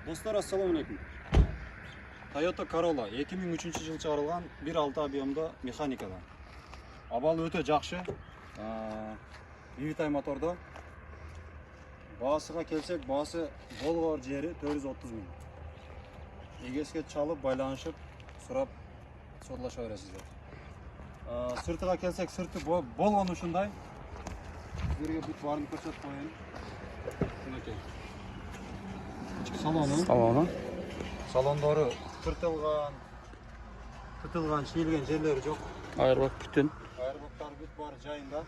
Dostlar, assalamu alaikum. Toyota Corolla 2003-yıl çıkarılgan 1.6 объемда mexanikadan. Абалы өтө жакшы. VVTi мотордо. Баасыга келсек, баасы болгор жери 430 000. Эгеске чалып, байланышып, сурап сорлаша бересиздер. Сыртыга келсек, сырты болгон ушундай. Силерге бүт баарын көрсөтүп коеюн. Мынакей. Салону. Салондору тытылган, чийилген жерлери жок. Айырбак бүтүн. Айырбактары бүт баары жайында.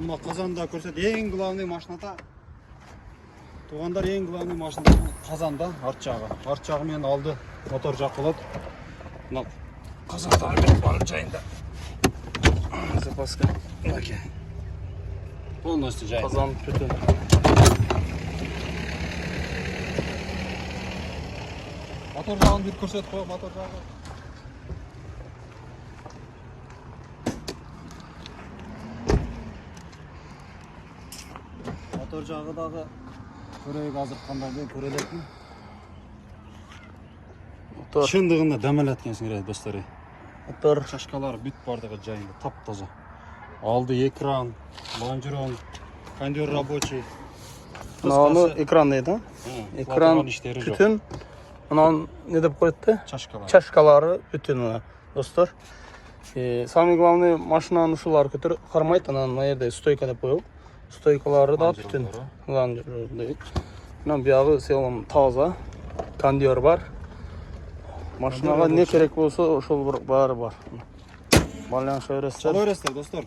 Мына казанда көрсөт, эң главный машинада. Туугандар, эң главный машинада казанда арт жагы менен алды мотор жакылат. Мына казандары бүт баары жайында. Запаска. Мынакей. Полностью жайында. Казан бүтүн. Мотор жагын бүт көрсөтүп коёк, мотор жагы. Мотор жагы дагы көрөйүк азыр кандай деп көрөлөтмүн. Мотор. Чындыгында дамалат экенсиңер достор. Мотор. Чашкалары бүт бардыгы жайында, таптаза. Алды экран, лонжерон, кондер рабочий. Мына экран дейт, Экран бүтүн. Мына не деп коет? Чашкалары бүтүн, достор. Самый главный машинанын ушулары көтөр кармайт, анан мына жерде стойка деп коелук. Стойкалары да бүтүн. Лонжерон. Мына биягы селом таза. Кондер бар. Машинага не керек болсо ошол баары бар. Байланыша бересиздер. Чала бересиздер, достор.